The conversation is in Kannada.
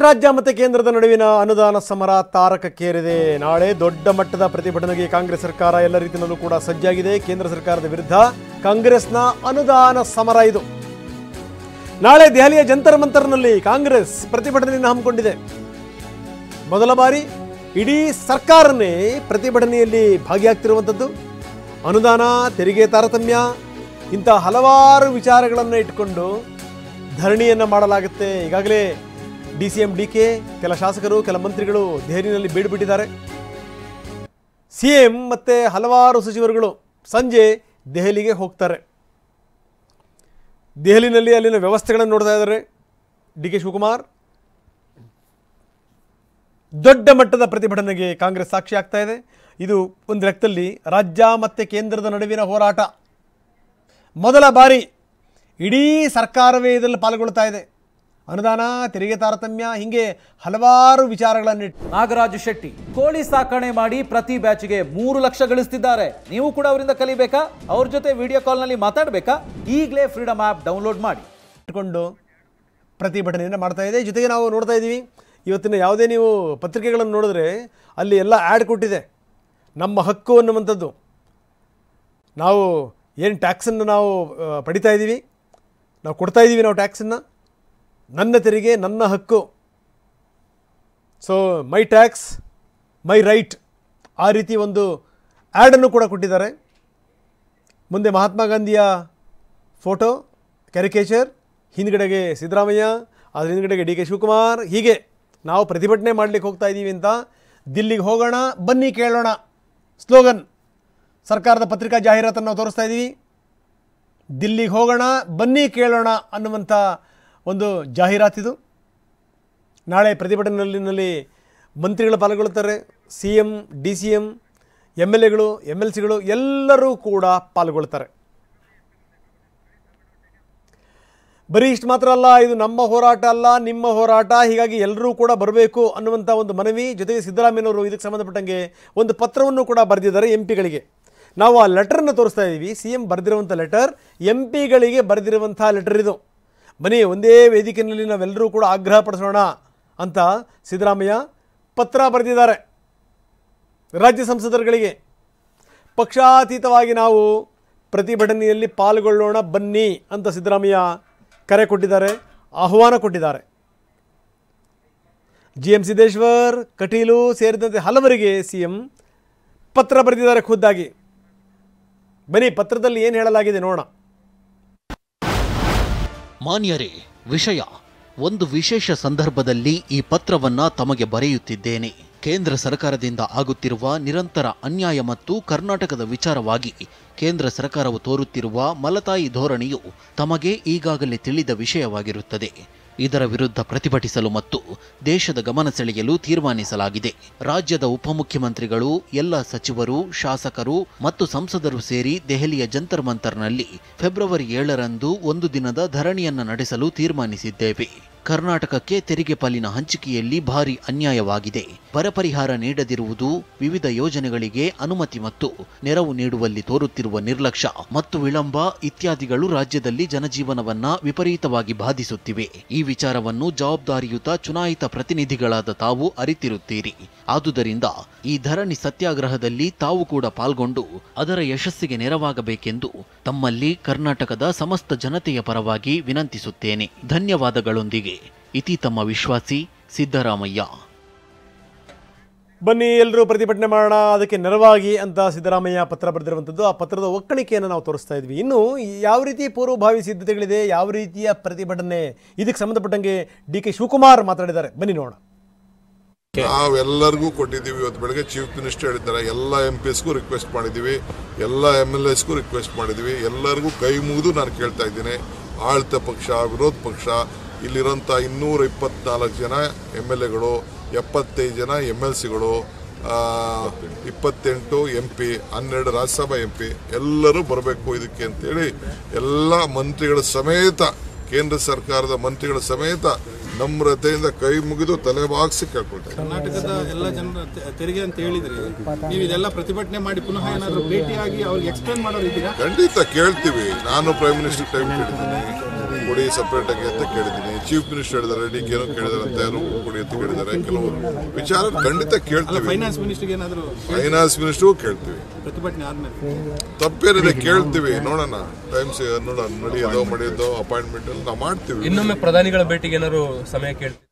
ರಾಜ್ಯ ಮತ್ತು ಕೇಂದ್ರದ ನಡುವಿನ ಅನುದಾನ ಸಮರ ತಾರಕಕ್ಕೇರಿದೆ. ನಾಳೆ ದೊಡ್ಡ ಮಟ್ಟದ ಪ್ರತಿಭಟನೆಗೆ ಕಾಂಗ್ರೆಸ್ ಸರ್ಕಾರ ಎಲ್ಲ ರೀತಿಯಲ್ಲೂ ಕೂಡ ಸಜ್ಜಾಗಿದೆ. ಕೇಂದ್ರ ಸರ್ಕಾರದ ವಿರುದ್ಧ ಕಾಂಗ್ರೆಸ್ನ ಅನುದಾನ ಸಮರ ಇದು. ನಾಳೆ ದೆಹಲಿಯ ಜಂತರ್ ಮಂತರ್ನಲ್ಲಿ ಕಾಂಗ್ರೆಸ್ ಪ್ರತಿಭಟನೆಯನ್ನು ಹಮ್ಮಿಕೊಂಡಿದೆ. ಮೊದಲ ಬಾರಿ ಇಡೀ ಸರ್ಕಾರನೇ ಪ್ರತಿಭಟನೆಯಲ್ಲಿ ಭಾಗಿಯಾಗ್ತಿರುವಂಥದ್ದು. ಅನುದಾನ, ತೆರಿಗೆ ತಾರತಮ್ಯ ಇಂಥ ಹಲವಾರು ವಿಚಾರಗಳನ್ನು ಇಟ್ಕೊಂಡು ಧರಣಿಯನ್ನು ಮಾಡಲಾಗುತ್ತೆ. ಈಗಾಗಲೇ DCM DK, ಕೆಲ ಶಾಸಕರು, ಕೆಲ ಮಂತ್ರಿಗಳು ದೆಹಲಿಯಲ್ಲಿ ಬೀಡುಬಿಟ್ಟಿದ್ದಾರೆ. CM ಮತ್ತು ಹಲವಾರು ಸಚಿವರುಗಳು ಸಂಜೆ ದೆಹಲಿಗೆ ಹೋಗ್ತಾರೆ. ದೆಹಲಿನಲ್ಲಿ ಅಲ್ಲಿನ ವ್ಯವಸ್ಥೆಗಳನ್ನು ನೋಡ್ತಾ ಇದ್ದಾರೆ. DK ಶಿವಕುಮಾರ್ ದೊಡ್ಡ ಮಟ್ಟದ ಪ್ರತಿಭಟನೆಗೆ ಕಾಂಗ್ರೆಸ್ ಸಾಕ್ಷಿ ಆಗ್ತಾ ಇದೆ. ಇದು ಒಂದು ಲೆಕ್ಕದಲ್ಲಿ ರಾಜ್ಯ ಮತ್ತು ಕೇಂದ್ರದ ನಡುವಿನ ಹೋರಾಟ. ಮೊದಲ ಬಾರಿ ಇಡೀ ಸರ್ಕಾರವೇ ಇದರಲ್ಲಿ ಪಾಲ್ಗೊಳ್ತಾ ಇದೆ. ಅನುದಾನ, ತೆರಿಗೆ ತಾರತಮ್ಯ, ಹೀಗೆ ಹಲವಾರು ವಿಚಾರಗಳನ್ನಿಟ್ಟು ನಾಗರಾಜು ಶೆಟ್ಟಿ ಕೋಳಿ ಸಾಕಣೆ ಮಾಡಿ ಪ್ರತಿ ಬ್ಯಾಚ್ಗೆ 3 ಲಕ್ಷ ಗಳಿಸ್ತಿದ್ದಾರೆ. ನೀವು ಕೂಡ ಅವರಿಂದ ಕಲಿಬೇಕಾ? ಅವ್ರ ಜೊತೆ ವಿಡಿಯೋ ಕಾಲ್ನಲ್ಲಿ ಮಾತಾಡಬೇಕಾ? ಈಗಲೇ ಫ್ರೀಡಮ್ ಆ್ಯಪ್ ಡೌನ್ಲೋಡ್ ಮಾಡಿ ಇಟ್ಕೊಂಡು ಪ್ರತಿಭಟನೆಯನ್ನು ಮಾಡ್ತಾ ಇದೆ. ಜೊತೆಗೆ ನಾವು ನೋಡ್ತಾ ಇದ್ದೀವಿ, ಇವತ್ತಿನ ಯಾವುದೇ ನೀವು ಪತ್ರಿಕೆಗಳನ್ನು ನೋಡಿದ್ರೆ ಅಲ್ಲಿ ಎಲ್ಲ ಆ್ಯಡ್ ಕೊಟ್ಟಿದೆ. ನಮ್ಮ ಹಕ್ಕು ಅನ್ನುವಂಥದ್ದು, ನಾವು ಏನು ಟ್ಯಾಕ್ಸನ್ನು ನಾವು ಪಡಿತಾ ಇದ್ದೀವಿ, ನಾವು ಕೊಡ್ತಾ ಇದ್ದೀವಿ, ನಾವು ಟ್ಯಾಕ್ಸನ್ನು, ನನ್ನ ತೆರಿಗೆ ನನ್ನ ಹಕ್ಕು, so my tax my right, ಆ ರೀತಿ ಒಂದು ಆ್ಯಡನ್ನು ಕೂಡ ಕೊಟ್ಟಿದ್ದಾರೆ. ಮುಂದೆ ಮಹಾತ್ಮ ಗಾಂಧಿಯ ಫೋಟೋ ಕ್ಯಾರಿಕೇಚರ್, ಹಿಂದ್ಗಡೆಗೆ ಸಿದ್ದರಾಮಯ್ಯ, ಅದರ ಹಿಂದ್ಗಡೆಗೆ DK ಶಿವಕುಮಾರ್. ಹೀಗೆ ನಾವು ಪ್ರತಿಭಟನೆ ಮಾಡಲಿಕ್ಕೆ ಹೋಗ್ತಾ ಇದ್ದೀವಿ ಅಂತ ದಿಲ್ಲಿಗೆ ಹೋಗೋಣ ಬನ್ನಿ ಕೇಳೋಣ ಸ್ಲೋಗನ್ ಸರ್ಕಾರದ ಪತ್ರಿಕಾ ಜಾಹೀರಾತನ್ನು ನಾವು ತೋರಿಸ್ತಾ ಇದ್ದೀವಿ. ದಿಲ್ಲಿಗೆ ಹೋಗೋಣ ಬನ್ನಿ ಕೇಳೋಣ ಅನ್ನುವಂಥ ಒಂದು ಜಾಹೀರಾತಿದು. ನಾಳೆ ಪ್ರತಿಭಟನೆಯಲ್ಲಿ ಮಂತ್ರಿಗಳು ಪಾಲ್ಗೊಳ್ಳುತ್ತಾರೆ. CM, DCM, MLAಗಳು, MLCಗಳು ಎಲ್ಲರೂ ಕೂಡ ಪಾಲ್ಗೊಳ್ತಾರೆ. ಬರೀ ಇಷ್ಟು ಮಾತ್ರ ಅಲ್ಲ, ಇದು ನಮ್ಮ ಹೋರಾಟ ಅಲ್ಲ, ನಿಮ್ಮ ಹೋರಾಟ, ಹೀಗಾಗಿ ಎಲ್ಲರೂ ಕೂಡ ಬರಬೇಕು ಅನ್ನುವಂಥ ಒಂದು ಮನವಿ. ಜೊತೆಗೆ ಸಿದ್ದರಾಮಯ್ಯನವರು ಇದಕ್ಕೆ ಸಂಬಂಧಪಟ್ಟಂಗೆ ಒಂದು ಪತ್ರವನ್ನು ಕೂಡ ಬರೆದಿದ್ದಾರೆ MPಗಳಿಗೆ. ನಾವು ಆ ಲೆಟರನ್ನು ತೋರಿಸ್ತಾ ಇದ್ದೀವಿ. CM ಬರೆದಿರುವಂಥ ಲೆಟರ್, MPಗಳಿಗೆ ಬರೆದಿರುವಂಥ ಲೆಟರ್ ಇದು. ಬನ್ನಿ ಒಂದೇ ವೇದಿಕೆಯಲ್ಲಿ ನಾವೆಲ್ಲರೂ ಕೂಡ ಆಗ್ರಹ ಪಡಿಸೋಣ ಅಂತ ಸಿದ್ದರಾಮಯ್ಯ ಪತ್ರ ಬರೆದಿದ್ದಾರೆ ರಾಜ್ಯ ಸಂಸದರುಗಳಿಗೆ. ಪಕ್ಷಾತೀತವಾಗಿ ನಾವು ಪ್ರತಿಭಟನೆಯಲ್ಲಿ ಪಾಲ್ಗೊಳ್ಳೋಣ ಬನ್ನಿ ಅಂತ ಸಿದ್ದರಾಮಯ್ಯ ಕರೆ ಕೊಟ್ಟಿದ್ದಾರೆ, ಆಹ್ವಾನ ಕೊಟ್ಟಿದ್ದಾರೆ. GM ಸಿದ್ದೇಶ್ವರ್, ಕಟೀಲು ಸೇರಿದಂತೆ ಹಲವರಿಗೆ CM ಪತ್ರ ಬರೆದಿದ್ದಾರೆ ಖುದ್ದಾಗಿ. ಬನ್ನಿ ಪತ್ರದಲ್ಲಿ ಏನು ಹೇಳಲಾಗಿದೆ ನೋಡೋಣ. ಮಾನ್ಯರೇ, ವಿಷಯ ಒಂದು ವಿಶೇಷ ಸಂದರ್ಭದಲ್ಲಿ ಈ ಪತ್ರವನ್ನ ತಮಗೆ ಬರೆಯುತ್ತಿದ್ದೇನೆ. ಕೇಂದ್ರ ಸರ್ಕಾರದಿಂದ ಆಗುತ್ತಿರುವ ನಿರಂತರ ಅನ್ಯಾಯ ಮತ್ತು ಕರ್ನಾಟಕದ ವಿಚಾರವಾಗಿ ಕೇಂದ್ರ ಸರ್ಕಾರವು ತೋರುತ್ತಿರುವ ಮಲತಾಯಿ ಧೋರಣೆಯು ತಮಗೆ ಈಗಾಗಲೇ ತಿಳಿದ ವಿಷಯವಾಗಿರುತ್ತದೆ. ಇದರ ವಿರುದ್ಧ ಪ್ರತಿಭಟಿಸಲು ಮತ್ತು ದೇಶದ ಗಮನ ಸೆಳೆಯಲು ತೀರ್ಮಾನಿಸಲಾಗಿದೆ. ರಾಜ್ಯದ ಉಪಮುಖ್ಯಮಂತ್ರಿಗಳು, ಎಲ್ಲ ಸಚಿವರು, ಶಾಸಕರು ಮತ್ತು ಸಂಸದರು ಸೇರಿ ದೆಹಲಿಯ ಜಂತರ್ ಮಂತರ್ನಲ್ಲಿ ಫೆಬ್ರವರಿ 7ರಂದು ಒಂದು ದಿನದ ಧರಣಿಯನ್ನು ನಡೆಸಲು ತೀರ್ಮಾನಿಸಿದ್ದೇವೆ. ಕರ್ನಾಟಕಕ್ಕೆ ತೆರಿಗೆ ಪಾಲಿನ ಹಂಚಿಕೆಯಲ್ಲಿ ಭಾರಿ ಅನ್ಯಾಯವಾಗಿದೆ. ಬರ ಪರಿಹಾರ ನೀಡದಿರುವುದು, ವಿವಿಧ ಯೋಜನೆಗಳಿಗೆ ಅನುಮತಿ ಮತ್ತು ನೆರವು ನೀಡುವಲ್ಲಿ ತೋರುತ್ತಿರುವ ನಿರ್ಲಕ್ಷ್ಯ ಮತ್ತು ವಿಳಂಬ ಇತ್ಯಾದಿಗಳು ರಾಜ್ಯದಲ್ಲಿ ಜನಜೀವನವನ್ನ ವಿಪರೀತವಾಗಿ ಬಾಧಿಸುತ್ತಿವೆ. ಈ ವಿಚಾರವನ್ನು ಜವಾಬ್ದಾರಿಯುತ ಚುನಾಯಿತ ಪ್ರತಿನಿಧಿಗಳಾದ ತಾವು ಅರಿತಿರುತ್ತೀರಿ. ಆದುದರಿಂದ ಈ ಧರಣಿ ಸತ್ಯಾಗ್ರಹದಲ್ಲಿ ತಾವು ಕೂಡ ಪಾಲ್ಗೊಂಡು ಅದರ ಯಶಸ್ಸಿಗೆ ನೆರವಾಗಬೇಕೆಂದು ತಮ್ಮಲ್ಲಿ ಕರ್ನಾಟಕದ ಸಮಸ್ತ ಜನತೆಯ ಪರವಾಗಿ ವಿನಂತಿಸುತ್ತೇನೆ. ಧನ್ಯವಾದಗಳೊಂದಿಗೆ ಇತಿ ತಮ್ಮ ವಿಶ್ವಾಸಿ ಸಿದ್ದರಾಮಯ್ಯ. ಬನ್ನಿ ಎಲ್ಲರೂ ಪ್ರತಿಭಟನೆ ಮಾಡೋಣ, ಅದಕ್ಕೆ ನೆರವಾಗಿ ಅಂತ ಸಿದ್ದರಾಮಯ್ಯ ಪತ್ರ ಬರೆದಿರುವಂಥದ್ದು. ಆ ಪತ್ರದ ಒಕ್ಕಣಿಕೆಯನ್ನು ನಾವು ತೋರಿಸ್ತಾ ಇದ್ವಿ. ಇನ್ನು ಯಾವ ರೀತಿ ಪೂರ್ವಭಾವಿ ಸಿದ್ಧತೆಗಳಿದೆ, ಯಾವ ರೀತಿಯ ಪ್ರತಿಭಟನೆ, ಇದಕ್ಕೆ ಸಂಬಂಧಪಟ್ಟಂಗೆ DK ಶಿವಕುಮಾರ್ ಮಾತಾಡಿದ್ದಾರೆ. ಬನ್ನಿ ನೋಡೋಣ. ನಾವೆಲ್ಲರಿಗೂ ಕೊಟ್ಟಿದ್ದೀವಿ. ಇವತ್ತು ಬೆಳಗ್ಗೆ ಚೀಫ್ ಮಿನಿಸ್ಟರ್ ಹೇಳಿದ್ದಾರೆ, ಎಲ್ಲ MPsಗೂ ರಿಕ್ವೆಸ್ಟ್ ಮಾಡಿದ್ದೀವಿ, ಎಲ್ಲ MLAsಗೂ ರಿಕ್ವೆಸ್ಟ್ ಮಾಡಿದ್ದೀವಿ. ಎಲ್ಲರಿಗೂ ಕೈ ಮುಗಿದು ನಾನು ಕೇಳ್ತಾ ಇದ್ದೀನಿ, ಆಡಳಿತ ಪಕ್ಷ, ವಿರೋಧ ಪಕ್ಷ, ಇಲ್ಲಿರೋಂಥ 224 ಜನ MLAಗಳು, 75 ಜನ MLCಗಳು, 28 MP, 12 ರಾಜ್ಯಸಭಾ MP ಎಲ್ಲರೂ ಬರಬೇಕು ಇದಕ್ಕೆ ಅಂತೇಳಿ ಎಲ್ಲ ಮಂತ್ರಿಗಳ ಸಮೇತ, ಕೇಂದ್ರ ಸರ್ಕಾರದ ಮಂತ್ರಿಗಳ ಸಮೇತ ನಮ್ರತೆಯಿಂದ ಕೈ ಮುಗಿದು ತಲೆ ಬಾಗಿಸಿ ಕೇಳ್ಕೊಳ್ತಾರೆ. ಕರ್ನಾಟಕದ ಎಲ್ಲ ಜನರ ತೆರಿಗೆ ಅಂತ ಹೇಳಿದ್ರಿ, ನೀವು ಇದೆಲ್ಲ ಪ್ರತಿಭಟನೆ ಮಾಡಿ ಪುನಃ ಏನಾದರೂ ಭೇಟಿಯಾಗಿ ಅವ್ರಿಗೆ ಎಕ್ಸ್ಪ್ಲೇನ್ ಮಾಡೋರು ಇದ್ದೀರಾ? ಖಂಡಿತ ಕೇಳ್ತೀವಿ. ನಾನು ಪ್ರೈಮ್ ಮಿನಿಸ್ಟರ್ ಟೈಮ್ ಕೇಳಿದ್ದೀನಿ, ಕೊಡಿ ಸಪ್ರೇಟ್ ಆಗಿ ಅಂತ ಕೇಳಿದ್ದೀನಿ. ಚೀಫ್ ಮಿನಿಸ್ಟರ್ ಹೇಳಿದ್ದಾರೆ, ಡಿ ಕೆನೂ ಕೇಳಿದಾರೆ ಅಂತ, ಯಾರು ಕೊಡಿ ಅಂತ ಕೇಳಿದ್ದಾರೆ. ಕೆಲವು ವಿಚಾರ ಖಂಡಿತ ಕೇಳ್ತೀವಿ. ಫೈನಾನ್ಸ್ ಮಿನಿಸ್ಟರ್ಗೆ ಏನಾದರೂ ಫೈನಾನ್ಸ್ ಮಿನಿಸ್ಟರ್ಗೂ ಕೇಳ್ತೀವಿ. ಪ್ರತಿಭಟನೆ ಆದ್ಮೇಲೆ ತಪ್ಪೇನಿದೆ ಕೇಳ್ತೀವಿ, ನೋಡೋಣ. ಟೈಮ್ಸ್ ನೋಡೋಣ, ನಡೆಯೋದೋ ಅಪಾಯಿಂಟ್ಮೆಂಟ್ ನಾವು ಮಾಡ್ತೀವಿ. ಇನ್ನೊಮ್ಮೆ ಪ್ರಧಾನಿಗಳ ಭೇಟಿಗೆ ಏನಾದ್ರು ಸಮಯ ಕೇಳ್ತೀವಿ.